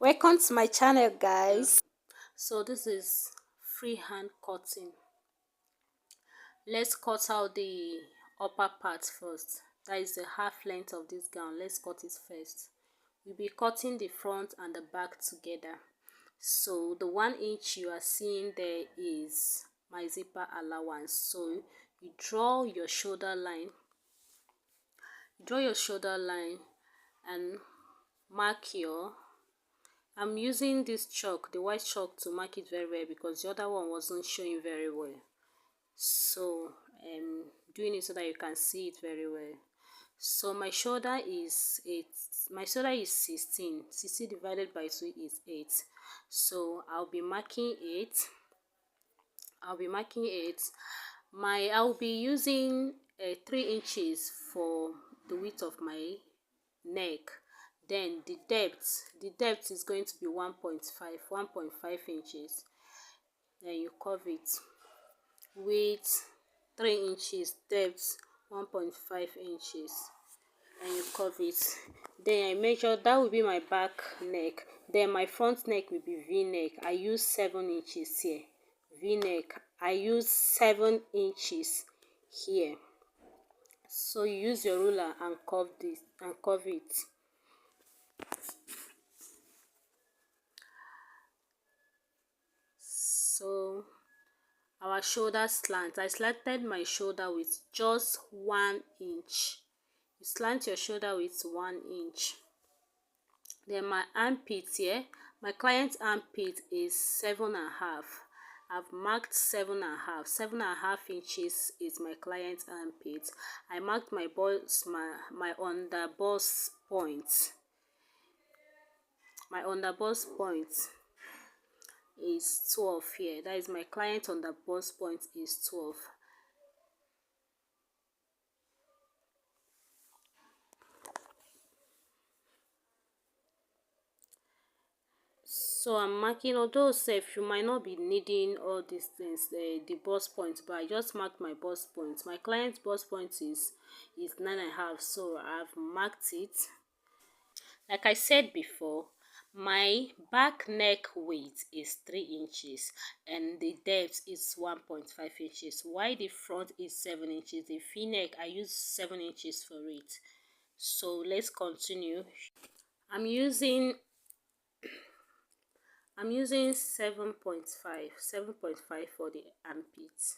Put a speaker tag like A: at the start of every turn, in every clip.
A: Welcome to my channel, guys. So this is freehand cutting. Let's cut out the upper part first. That is the half length of this gown. Let's cut it first. We'll be cutting the front and the back together. So the 1 inch you are seeing there is my zipper allowance. So you draw your shoulder line. And mark your I'm using this chalk, the white chalk, to mark it very well because the other one wasn't showing very well. So I'm doing it so that you can see it very well. So my shoulder is 16. 60 divided by 2 is 8. So I'll be marking 8. I'll be using 3 inches for the width of my neck. Then the depth is going to be 1.5 inches. Then you curve it with 3 inches depth, 1.5 inches, and you curve it. Then I measure, that will be my back neck. Then my front neck will be v-neck. I use 7 inches here. V-neck, I use 7 inches here. So you use your ruler and curve it. So our shoulder slant, I slanted my shoulder with just 1 inch. You slant your shoulder with 1 inch. Then my armpit here, my client's armpit is 7.5. I've marked 7.5. 7.5 inches is my client's armpit. I marked my underbust point. My underbust point is 12 here. That is my client underbust point is 12. So I'm marking, although safe you might not be needing all these things, the bust point, but I just marked my bust point. My client's bust point is 9.5, so I've marked it. Like I said before, my back neck width is 3 inches and the depth is 1.5 inches. While the front is 7 inches, the v-neck I use 7 inches for it. So let's continue. I'm using 7.5 for the armpit.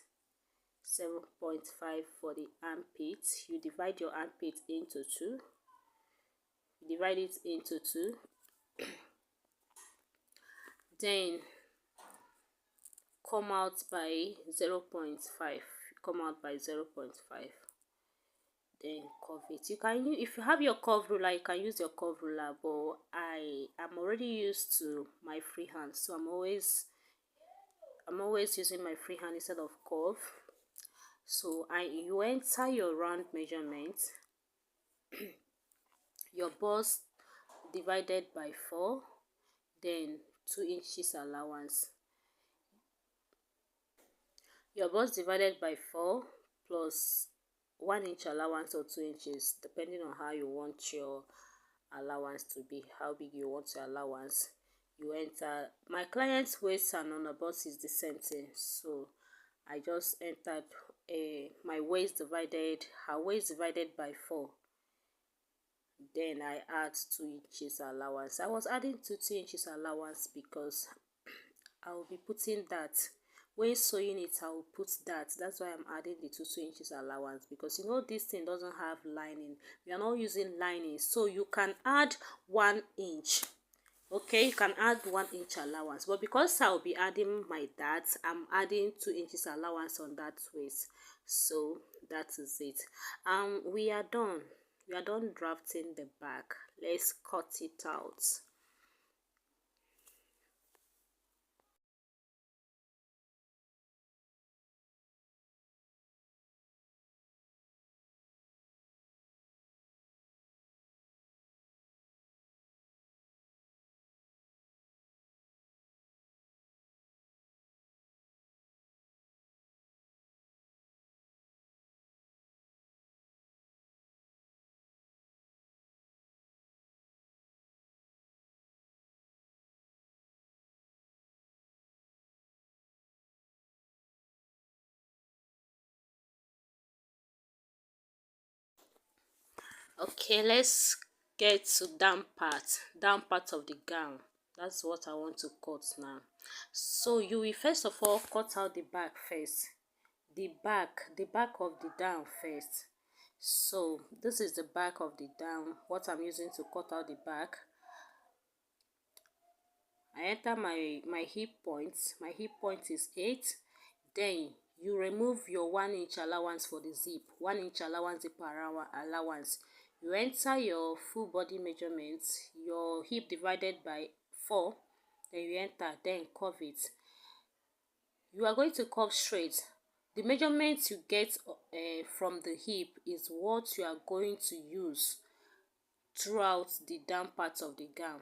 A: 7.5 for the armpit. You divide your armpit into 2. Divide it into 2. Then come out by 0.5. Come out by 0.5. Then curve it. You can use, if you have your curve ruler, you can use your curve ruler, but I am already used to my freehand, so I'm always using my freehand instead of curve. So you enter your round measurement, your bust divided by 4, then 2 inches allowance. Your bust divided by 4 plus 1 inch allowance or 2 inches, depending on how you want your allowance to be, how big you want your allowance. You enter. My client's waist and underbust is the same thing, so I just entered my waist divided, her waist divided by 4. Then I add 2 inches allowance. I was adding 2 inches allowance because I will be putting that when sewing it. I will put that. That's why I'm adding the 2 inches allowance, because you know this thing doesn't have lining. We are not using lining, so you can add 1 inch. Okay, you can add 1 inch allowance, but because I'll be adding my darts, I'm adding 2 inches allowance on that waist. So that is it. We are done drafting the back. Let's cut it out. Okay, let's get to down part of the gown. That's what I want to cut now. So you will first of all cut out the back first, the back of the down first. So this is the back of the down, what I'm using to cut out the back. I enter my hip point. My hip point is 8. Then you remove your 1 inch allowance for the zip, 1 inch allowance, zip allowance. You enter your full body measurement, your hip divided by 4. Then you enter, then curve it. You are going to curve straight. The measurement you get from the hip is what you are going to use throughout the down part of the gown.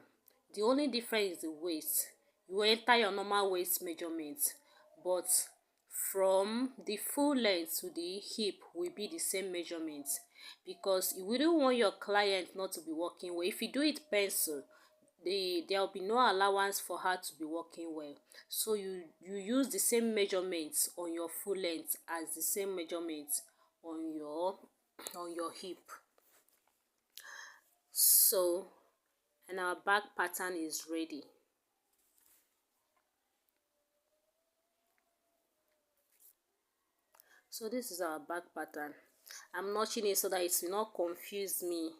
A: The only difference is the waist. You will enter your normal waist measurement, but from the full length to the hip will be the same measurement, because you wouldn't want your client not to be walking well. If you do it pencil, there will be no allowance for her to be walking well. So you use the same measurements on your full length as the same measurements on your hip. So, and our back pattern is ready. So this is our back pattern. I'm notching it so that it will not confuse me.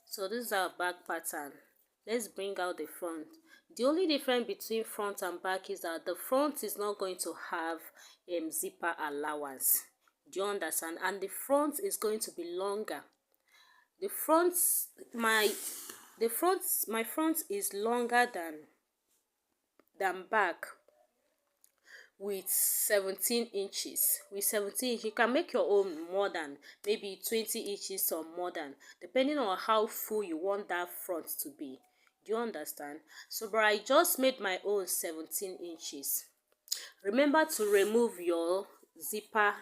A: So this is our back pattern. Let's bring out the front. The only difference between front and back is that the front is not going to have zipper allowance. Do you understand? And the front is going to be longer. The front, my front is longer than back, with 17 inches. With 17 you can make your own more than maybe 20 inches or more than, depending on how full you want that front to be. Do you understand? So but I just made my own 17 inches. Remember to remove your zipper,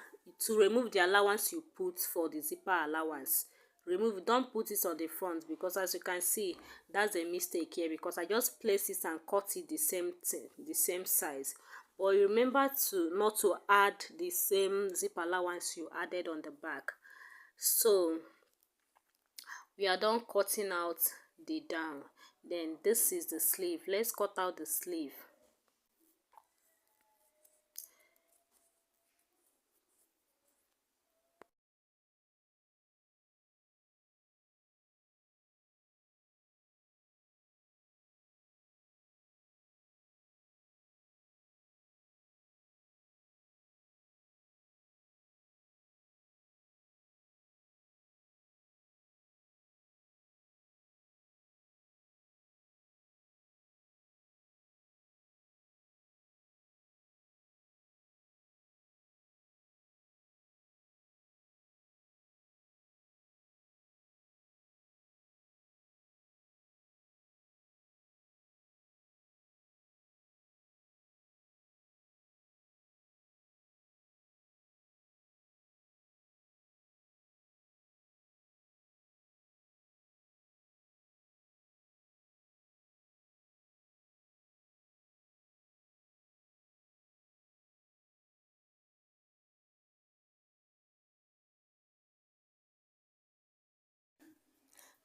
A: to remove the allowance you put for the zipper allowance. Remove, don't put it on the front, because as you can see, that's a mistake here, because I just placed it and cut it the same thing, the same size. But remember to not to add the same zip allowance you added on the back. So we are done cutting out the down. Then this is the sleeve. Let's cut out the sleeve.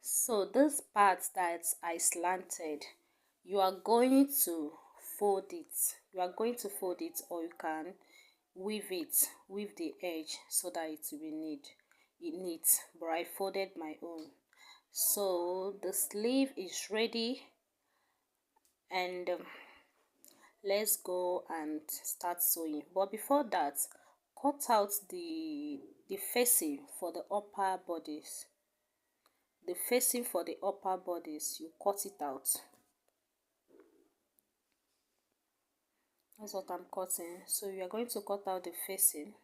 A: So this part that I slanted, you are going to fold it. You are going to fold it, or you can weave it, weave the edge so that it will be neat. But I folded my own. So the sleeve is ready, and let's go and start sewing. But before that, cut out the facing for the upper bodies. The facing for the upper bodies, you cut it out. That's what I'm cutting. So you are going to cut out the facing.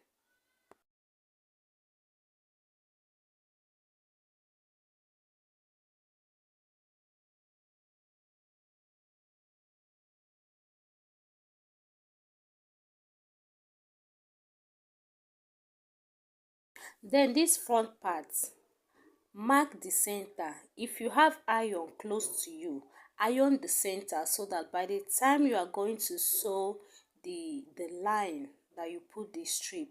A: Then this front part, mark the center. If you have iron close to you, iron the center, so that by the time you are going to sew the line that you put the strip,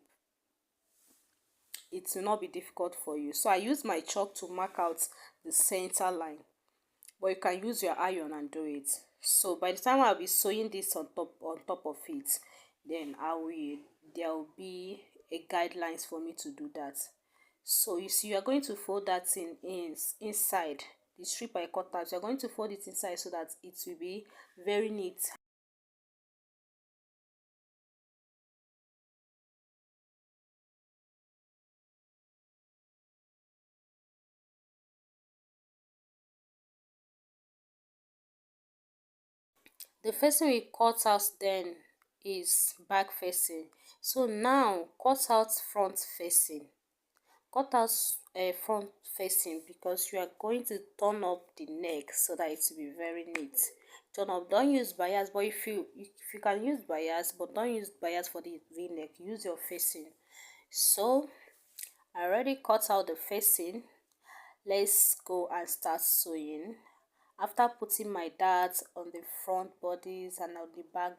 A: it will not be difficult for you. So I use my chalk to mark out the center line, but you can use your iron and do it. So by the time I'll be sewing this on top of it, then there will be a guidelines for me to do that. So you see, you are going to fold that inside the strip I cut out. You are going to fold it inside so that it will be very neat. The facing we cut out then is back facing. So now cut out front facing. Cut out front facing, because you are going to turn up the neck so that it will be very neat. Turn up, don't use bias, but if you can use bias, but don't use bias for the v-neck, use your facing. So I already cut out the facing. Let's go and start sewing. After putting my darts on the front bodies and on the back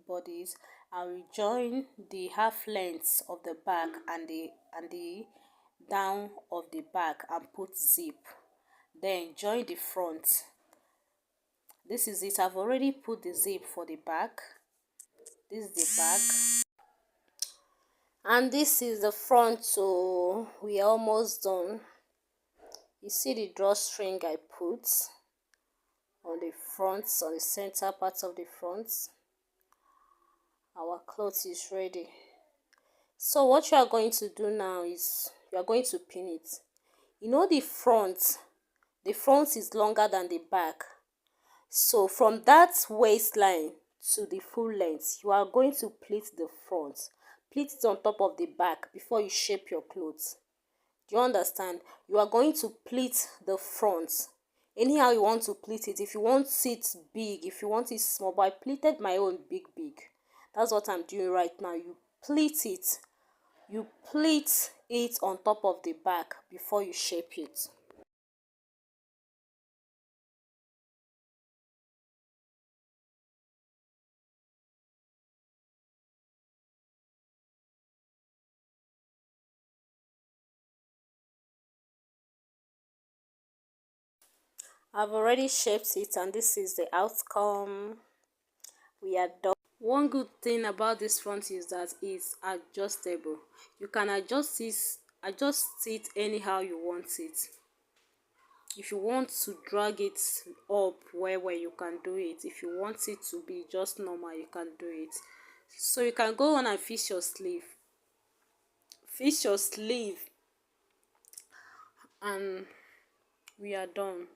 A: bodies, I will join the half lengths of the back and the down of the back and put zip. Then join the front. This is it. I've already put the zip for the back. This is the back, and this is the front. So we are almost done. You see the drawstring I put on the front, on the center part of the front. Our cloth is ready. So what you are going to do now is you are going to pin it. You know the front is longer than the back. So from that waistline to the full length, you are going to pleat the front. Pleat it on top of the back before you shape your clothes. Do you understand? You are going to pleat the front anyhow you want to pleat it. If you want it big, if you want it small, but I pleated my own big. That's what I'm doing right now. You pleat it on top of the back before you shape it. I've already shaped it, and this is the outcome. We are done. One good thing about this front is that it's adjustable. You can adjust it anyhow you want it. If you want to drag it up where you can do it. If you want it to be just normal, you can do it. So you can go on and fix your sleeve. And we are done.